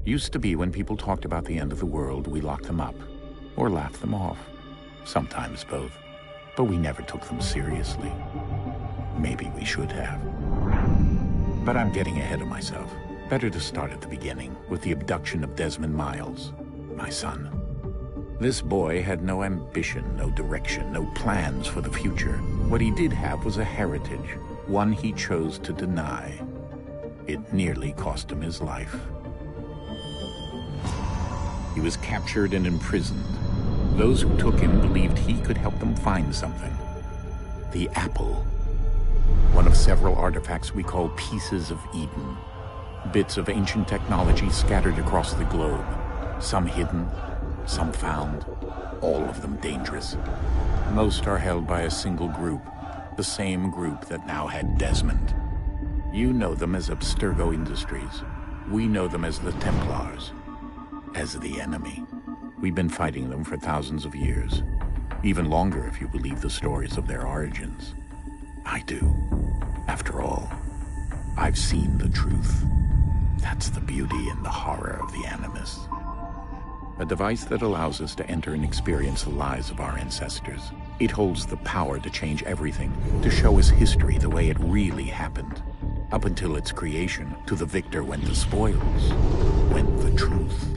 Used to be when people talked about the end of the world, we locked them up, or laughed them off. Sometimes both. But we never took them seriously. Maybe we should have. But I'm getting ahead of myself. Better to start at the beginning, with the abduction of Desmond Miles, my son. This boy had no ambition, no direction, no plans for the future. What he did have was a heritage, one he chose to deny. It nearly cost him his life. He was captured and imprisoned. Those who took him believed he could help them find something. The apple. One of several artifacts we call pieces of Eden. Bits of ancient technology scattered across the globe. Some hidden, some found, all of them dangerous. Most are held by a single group, the same group that now had Desmond. You know them as Abstergo Industries. We know them as the Templars, as the enemy. We've been fighting them for thousands of years, even longer if you believe the stories of their origins. I do. After all, I've seen the truth. That's the beauty and the horror of the Animus. A device that allows us to enter and experience the lives of our ancestors. It holds the power to change everything, to show us history the way it really happened. Up until its creation, to the victor went the spoils, went the truth.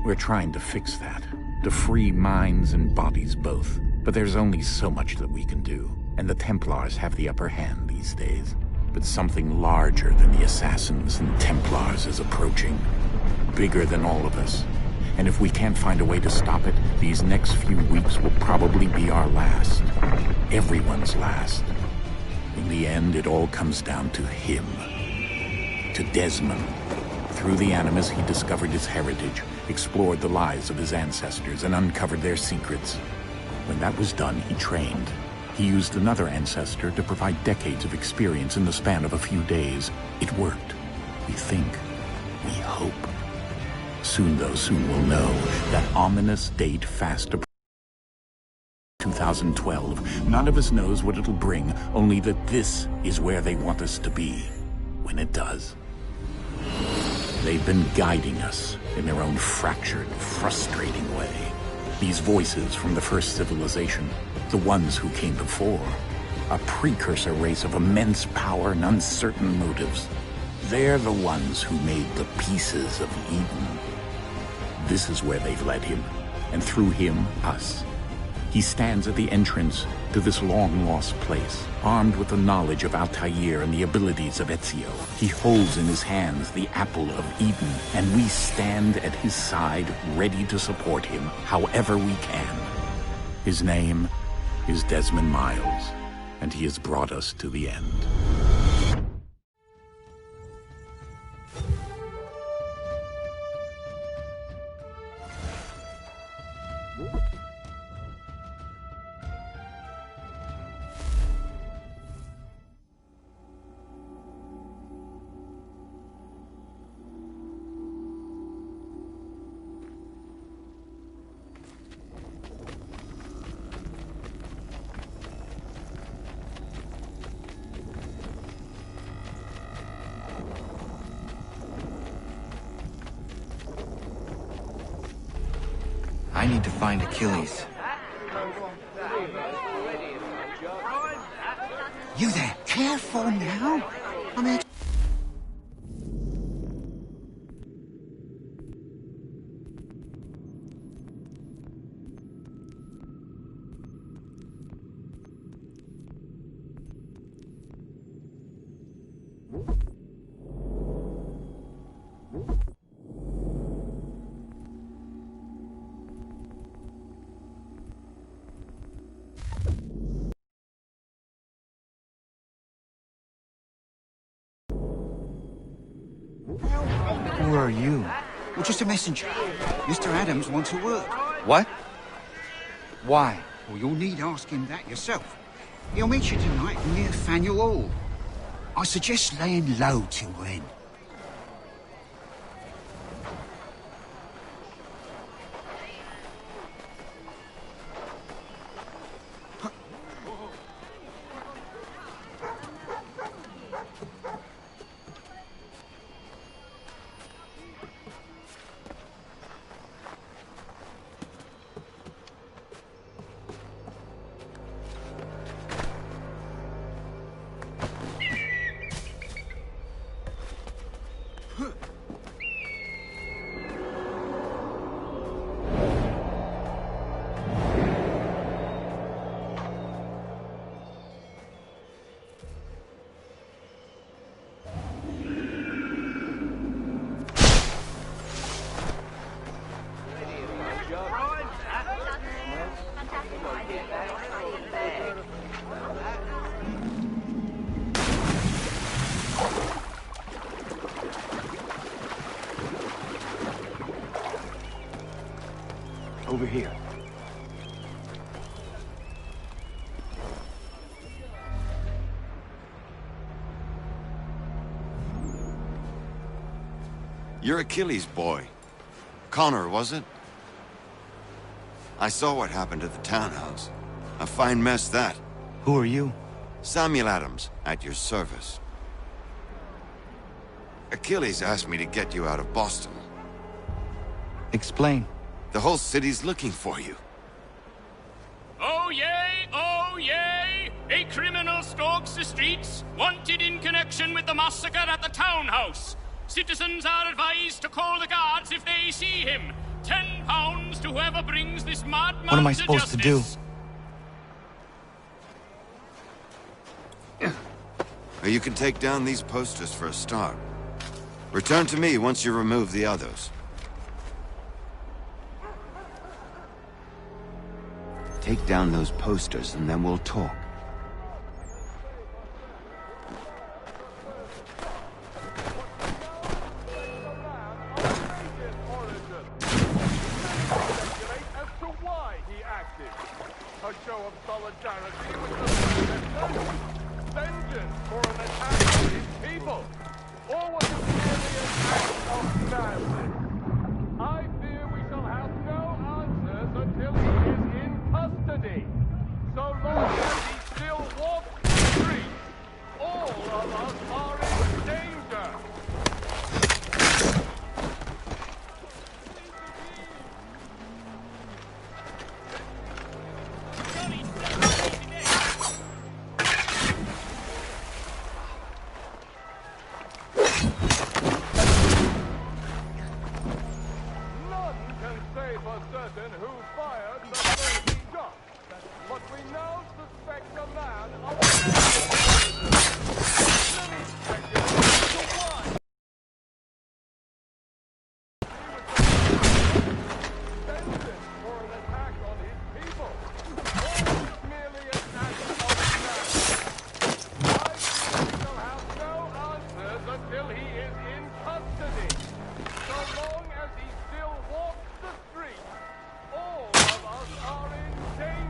We're trying to fix that, to free minds and bodies both. But there's only so much that we can do, and the Templars have the upper hand these days. But something larger than the Assassins and Templars is approaching, bigger than all of us. And if we can't find a way to stop it, these next few weeks will probably be our last. Everyone's last. In the end, it all comes down to him. To Desmond. Through the Animus, he discovered his heritage, explored the lives of his ancestors, and uncovered their secrets. When that was done, he trained. He used another ancestor to provide decades of experience in the span of a few days. It worked. We think. We hope. Soon we'll know that ominous date fast approaching. 2012. None of us knows what it'll bring, only that this is where they want us to be when it does. They've been guiding us in their own fractured, frustrating way. These voices from the first civilization, the ones who came before, a precursor race of immense power and uncertain motives. They're the ones who made the pieces of Eden. This is where they've led him, and through him, us. He stands at the entrance to this long-lost place, armed with the knowledge of Altair and the abilities of Ezio. He holds in his hands the apple of Eden, and we stand at his side, ready to support him however we can. His name is Desmond Miles, and he has brought us to the end. I need to find Achilles. You there? Careful now. I'm here. Who are you? Well, just a messenger. Mr. Adams wants a word. What? Why? Well, you'll need ask him that yourself. He'll meet you tonight near Faneuil Hall. I suggest laying low till then. Over here. You're Achilles' boy. Connor, was it? I saw what happened at the townhouse. A fine mess, that. Who are you? Samuel Adams, at your service. Achilles asked me to get you out of Boston. Explain. The whole city's looking for you. Oh yay, oh yay! A criminal stalks the streets, wanted in connection with the massacre at the townhouse. Citizens are advised to call the guards if they see him. £10 to whoever brings this madman What am I to supposed to do? Or you can take down these posters for a start. Return to me once you remove the others. Take down those posters and then we'll talk. A show of solidarity with the vengeance for an attack on his people, or was it merely an act of madness? I fear we shall have no answers until he is in custody. So long as he still walks the streets, all of us are in danger. Who fired the 30 shots, but we now suspect a man of many speculate to why. Vengeance for an attack on his people, or merely an act of madness. I fear we shall have no answers until he is in custody. So long as he still walks the streets, all of us are in danger.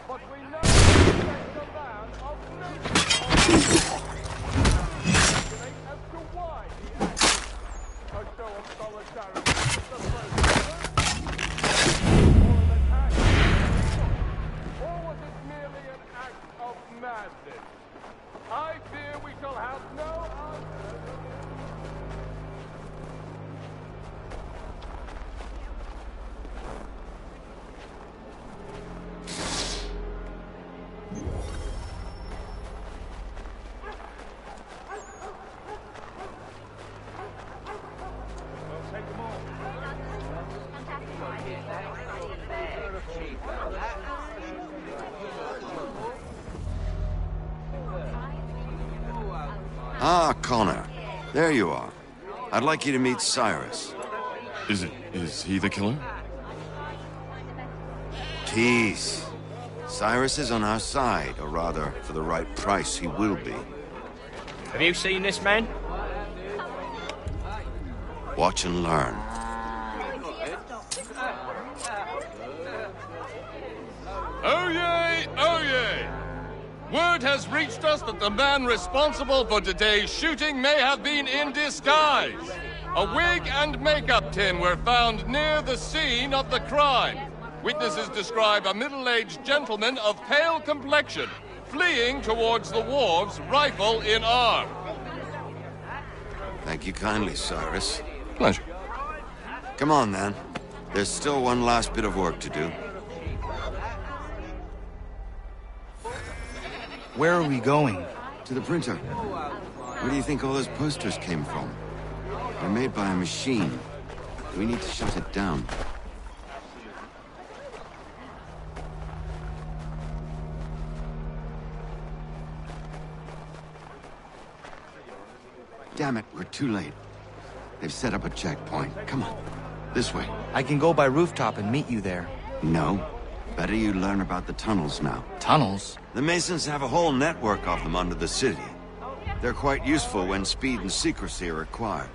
But we know suspect a man of nature. As to why he acted. A show of solidarity with the president, or an attack on the people, or was it merely an act of madness? I fear we shall have no answers. Ah, Connor. There you are. I'd like you to meet Cyrus. Is he the killer? Peace. Cyrus is on our side, or rather, for the right price, he will be. Have you seen this man? Watch and learn. Oh yay! Oh yay! Word has reached us that the man responsible for today's shooting may have been in disguise. A wig and makeup tin were found near the scene of the crime. Witnesses describe a middle-aged gentleman of pale complexion fleeing towards the wharves, rifle in arm. Thank you kindly, Cyrus. Pleasure. Come on, then. There's still one last bit of work to do. Where are we going? To the printer. Where do you think all those posters came from? They're made by a machine. We need to shut it down. Damn it, we're too late. They've set up a checkpoint. Come on. This way. I can go by rooftop and meet you there. No. Better you learn about the tunnels now. Tunnels? The Masons have a whole network of them under the city. They're quite useful when speed and secrecy are required.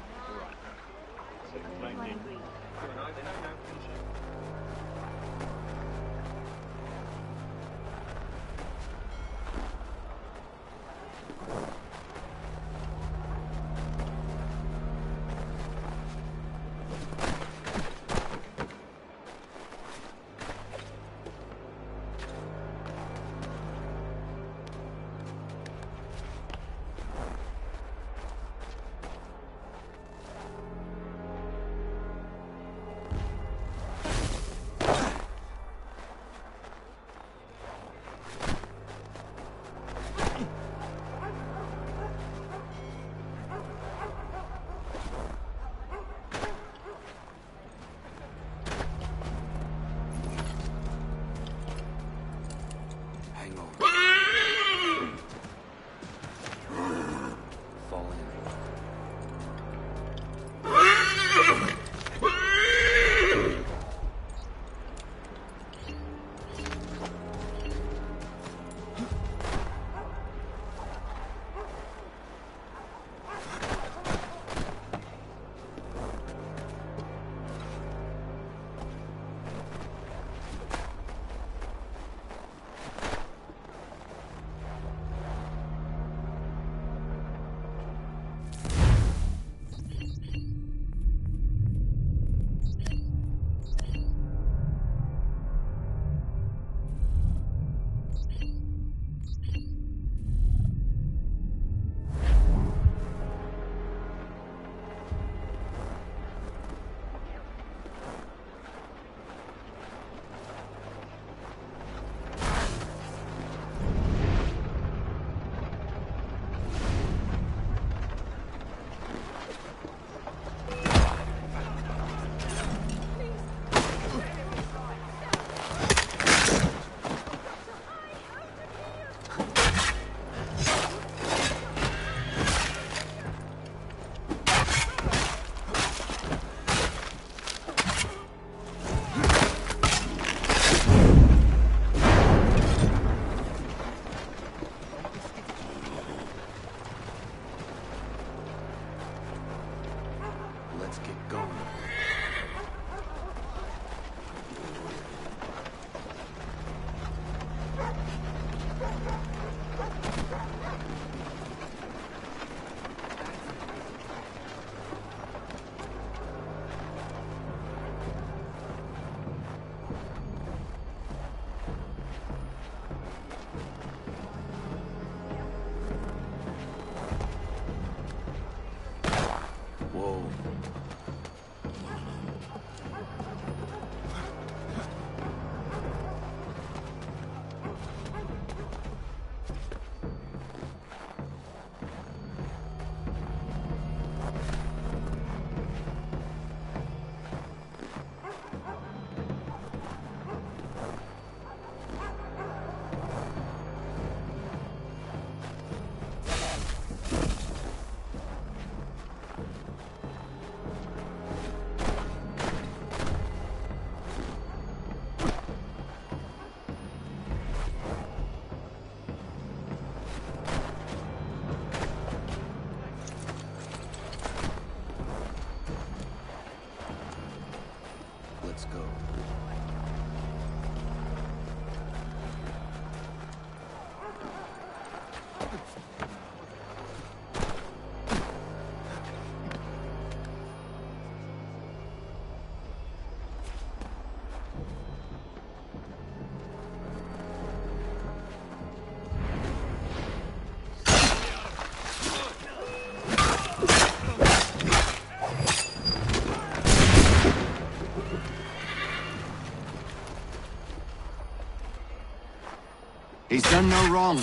He's done no wrong.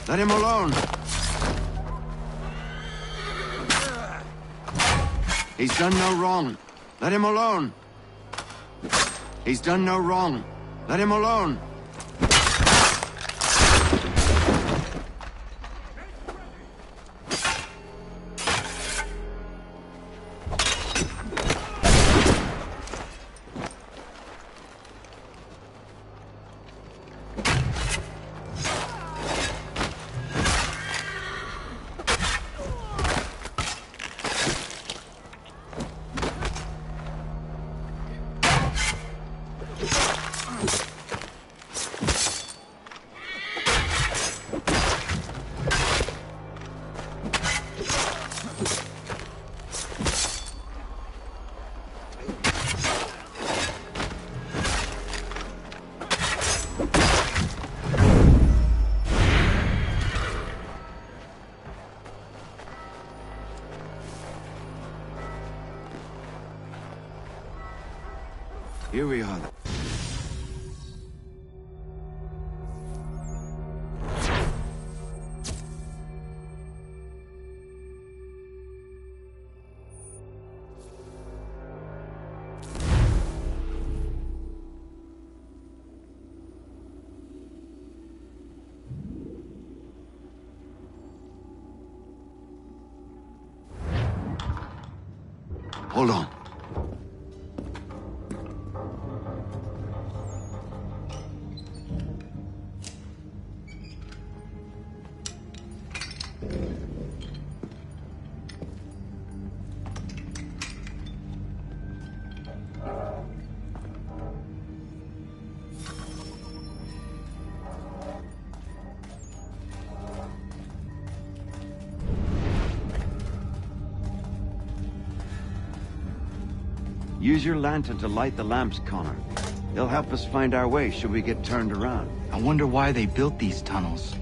Let him alone. He's done no wrong. Let him alone. He's done no wrong. Let him alone. Here we are. Hold on. Use your lantern to light the lamps, Connor. They'll help us find our way should we get turned around. I wonder why they built these tunnels.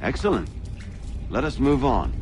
Excellent. Let us move on.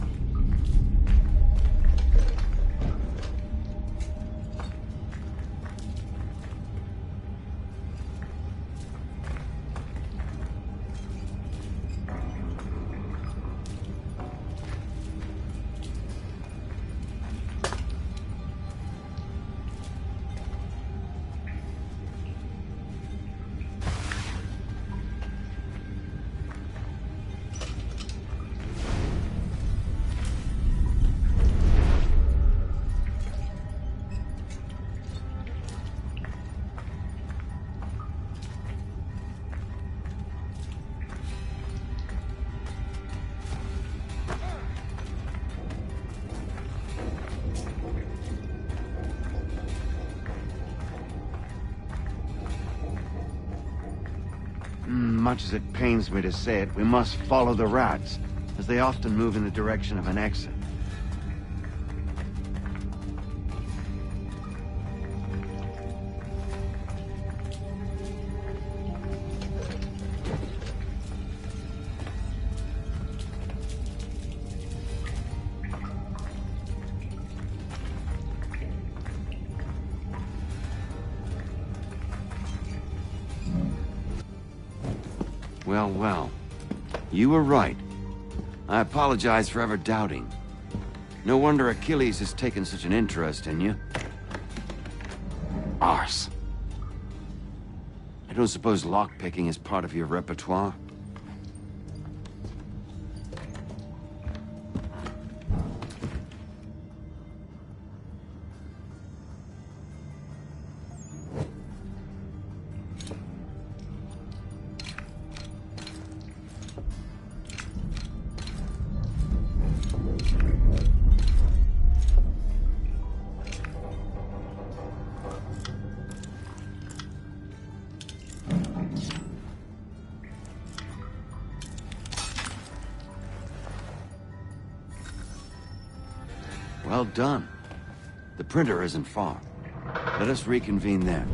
Much as it pains me to say it, we must follow the rats, as they often move in the direction of an exit. Well, well. You were right. I apologize for ever doubting. No wonder Achilles has taken such an interest in you. Arse. I don't suppose lockpicking is part of your repertoire? Well done. The printer isn't far. Let us reconvene there.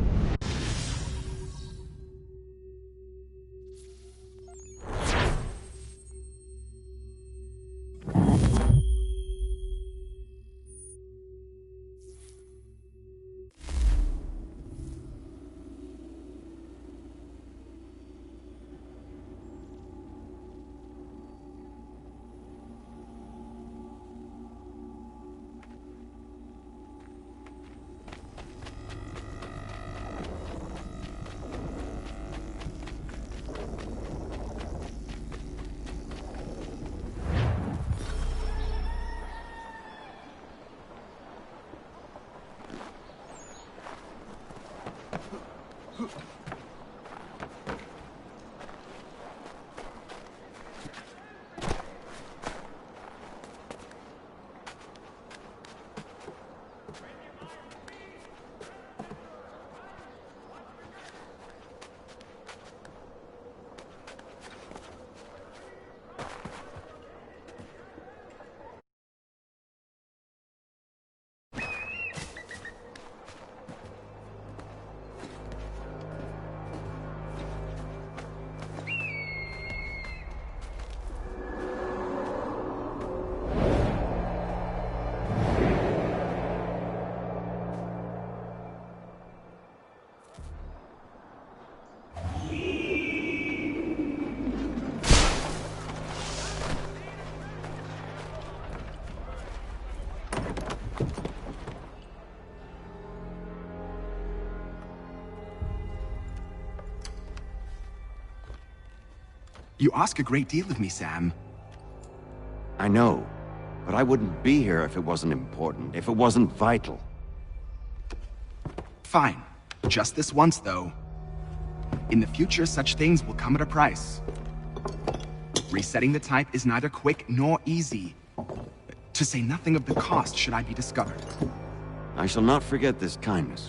You ask a great deal of me, Sam. I know, but I wouldn't be here if it wasn't important, if it wasn't vital. Fine. Just this once, though. In the future, such things will come at a price. Resetting the type is neither quick nor easy. To say nothing of the cost should I be discovered. I shall not forget this kindness.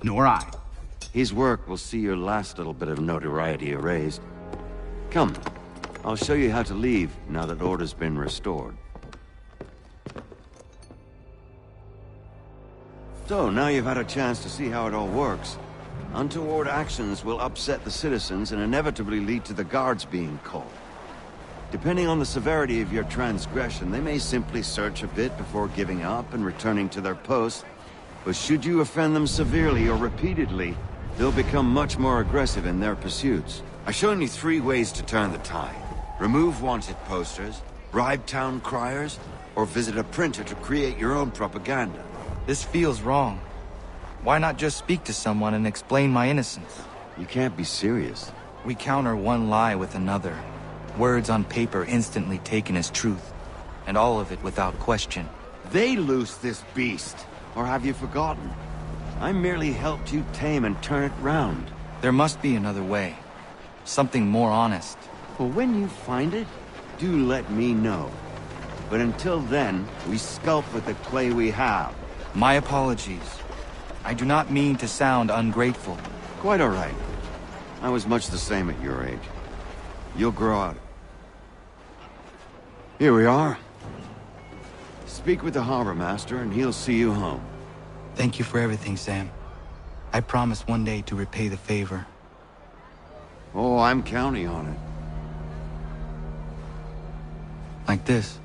Nor I. His work will see your last little bit of notoriety erased. Come, I'll show you how to leave now that order's been restored. So, now you've had a chance to see how it all works. Untoward actions will upset the citizens and inevitably lead to the guards being called. Depending on the severity of your transgression, they may simply search a bit before giving up and returning to their posts. But should you offend them severely or repeatedly, they'll become much more aggressive in their pursuits. I've shown you 3 ways to turn the tide. Remove wanted posters, bribe town criers, or visit a printer to create your own propaganda. This feels wrong. Why not just speak to someone and explain my innocence? You can't be serious. We counter one lie with another. Words on paper instantly taken as truth. And all of it without question. They loose this beast. Or have you forgotten? I merely helped you tame and turn it round. There must be another way. Something more honest. Well, when you find it, do let me know. But until then, we sculpt with the clay we have. My apologies. I do not mean to sound ungrateful. Quite all right. I was much the same at your age. You'll grow out. Here we are. Speak with the harbor master and he'll see you home. Thank you for everything, Sam. I promise one day to repay the favor. Oh, I'm counting on it. Like this.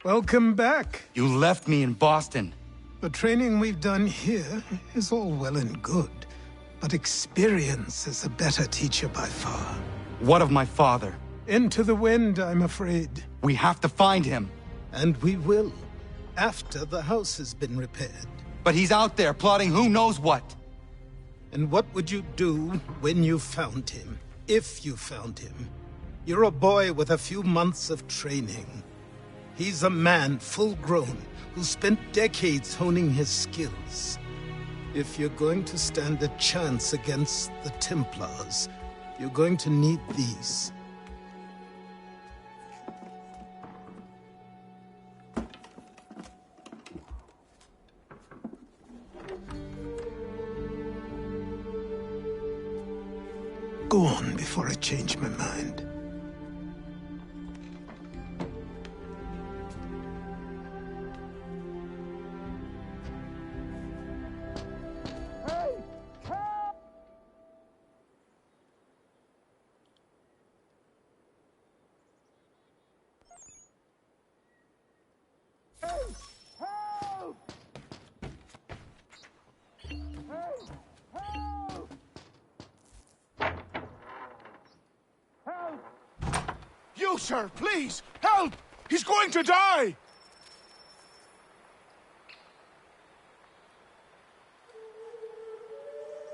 Welcome back. You left me in Boston. The training we've done here is all well and good, but experience is a better teacher by far. What of my father? Into the wind, I'm afraid. We have to find him. And we will, after the house has been repaired. But he's out there plotting who knows what. And what would you do when you found him? If you found him? You're a boy with a few months of training. He's a man full grown who spent decades honing his skills. If you're going to stand a chance against the Templars, you're going to need these. Go on before I change my mind. You, sir, please! Help! He's going to die!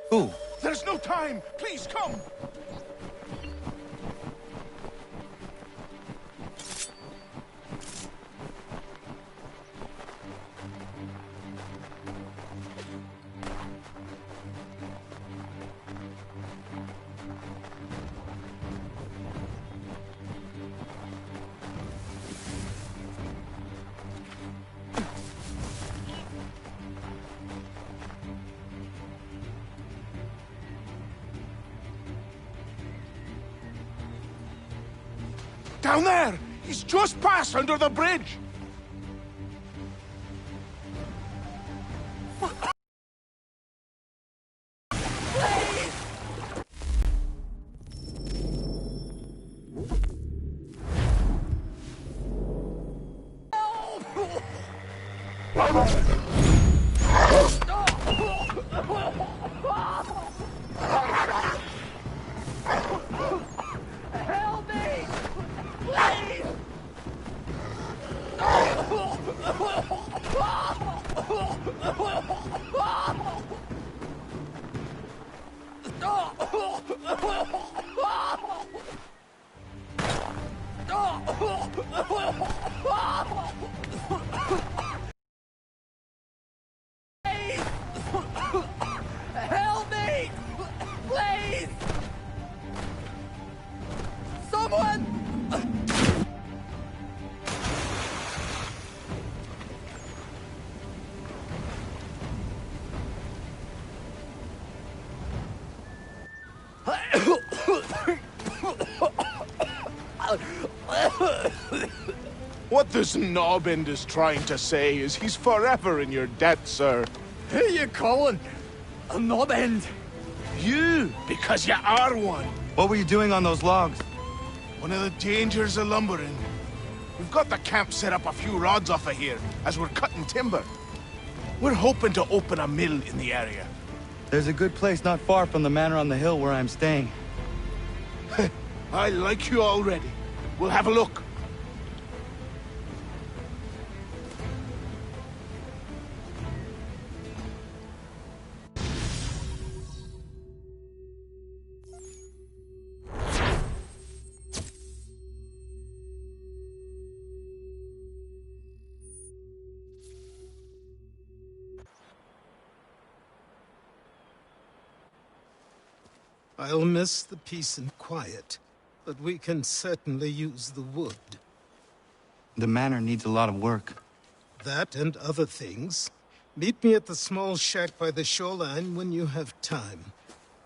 Who? There's no time! Please, come! Down there! He's just passed under the bridge! Help me! Please! Someone! What this knobbend is trying to say is he's forever in your debt, sir. Who you calling? A knob end? You, because you are one. What were you doing on those logs? One of the dangers of lumbering. We've got the camp set up a few rods off of here, as we're cutting timber. We're hoping to open a mill in the area. There's a good place not far from the manor on the hill where I'm staying. I like you already. We'll have a look. I'll miss the peace and quiet, but we can certainly use the wood. The manor needs a lot of work. That and other things. Meet me at the small shack by the shoreline when you have time.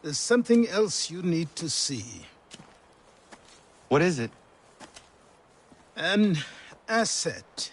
There's something else you need to see. What is it? An asset.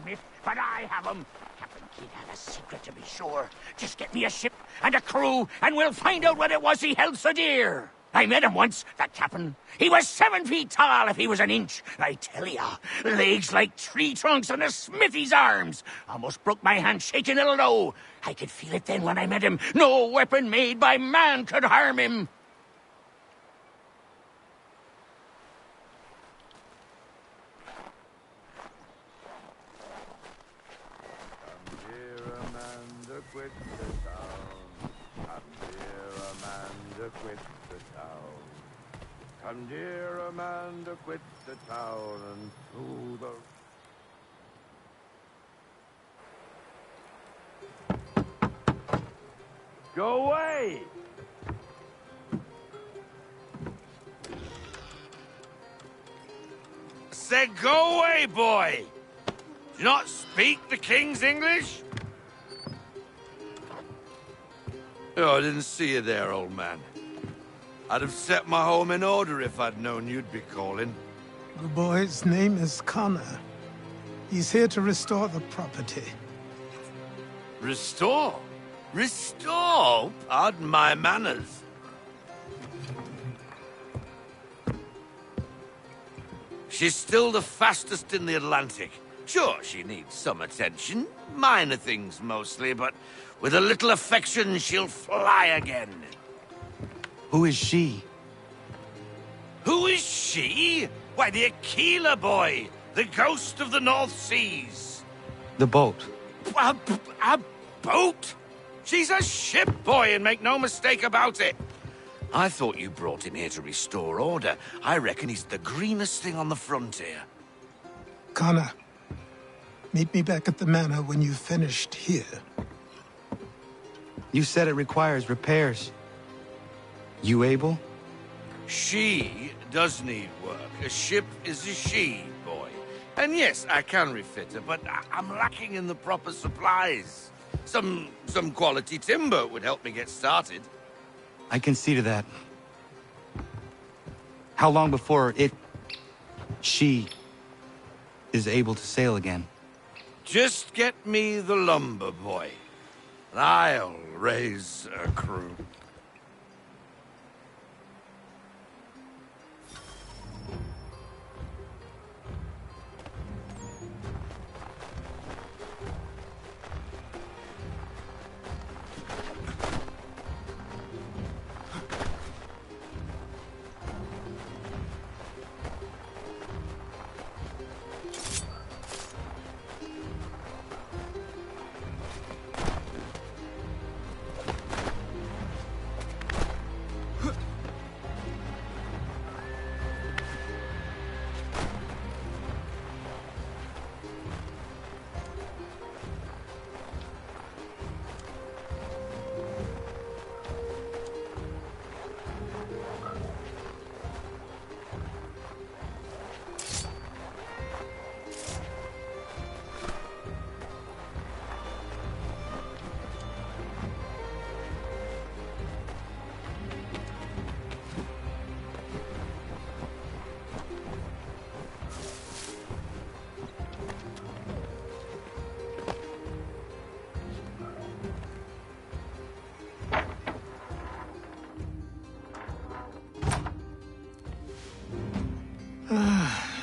Smith, but I have them. Captain Kidd had a secret, to be sure. Just get me a ship and a crew, and we'll find out what it was he held so dear. I met him once, that captain. He was 7 feet tall if he was an inch. I tell ya, legs like tree trunks and a smithy's arms. Almost broke my hand shaking it'll know. I could feel it then when I met him. No weapon made by man could harm him. Quit the town. Come, dear Amanda, quit the town. Come, dear Amanda, quit the town and through the... Go away! Said go away, boy! Do you not speak the King's English? Oh, I didn't see you there, old man. I'd have set my home in order if I'd known you'd be calling. The boy's name is Connor. He's here to restore the property. Restore? Restore? Pardon my manners. She's still the fastest in the Atlantic. Sure, she needs some attention. Minor things mostly, but with a little affection, she'll fly again. Who is she? Who is she? Why, the Aquila boy, the ghost of the North Seas. The boat. A boat? She's a ship, boy, and make no mistake about it. I thought you brought him here to restore order. I reckon he's the greenest thing on the frontier. Connor, meet me back at the manor when you've finished here. You said it requires repairs. You able? She does need work. A ship is a she, boy. And yes, I can refit her, but I'm lacking in the proper supplies. Some quality timber would help me get started. I can see to that. How long before she is able to sail again? Just get me the lumber, boy. And I'll raise a crew.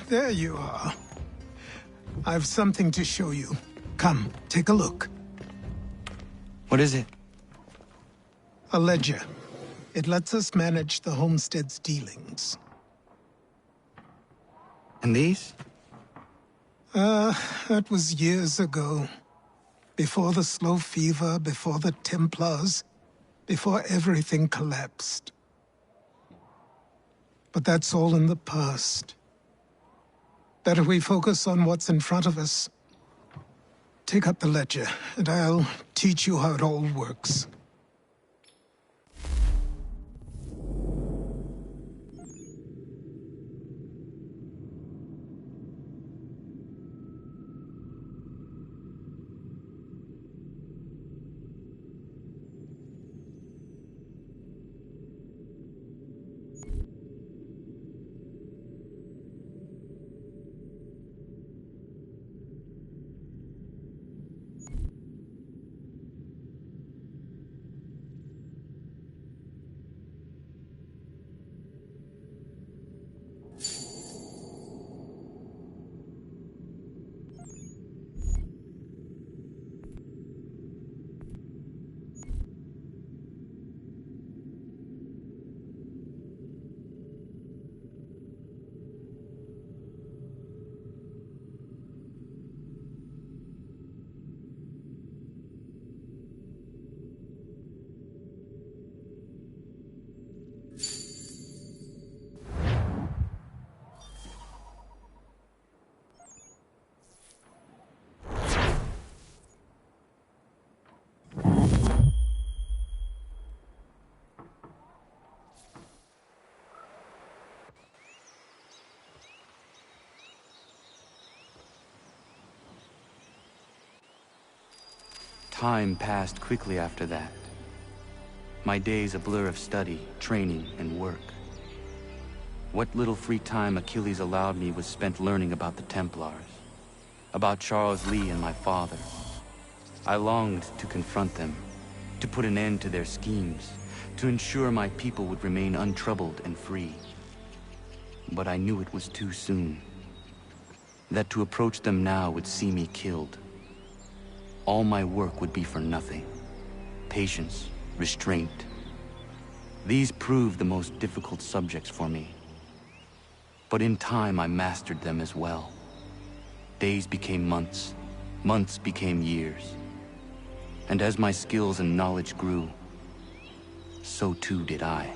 There you are. I've something to show you. Come, take a look. What is it? A ledger. It lets us manage the homestead's dealings. And these? That was years ago. Before the slow fever, before the Templars, before everything collapsed. But that's all in the past. Better we focus on what's in front of us. Take up the ledger, and I'll teach you how it all works. Time passed quickly after that. My days a blur of study, training, and work. What little free time Achilles allowed me was spent learning about the Templars, about Charles Lee and my father. I longed to confront them, to put an end to their schemes, to ensure my people would remain untroubled and free. But I knew it was too soon, that to approach them now would see me killed. All my work would be for nothing. Patience, restraint. These proved the most difficult subjects for me. But in time I mastered them as well. Days became months, months became years. And as my skills and knowledge grew, so too did I.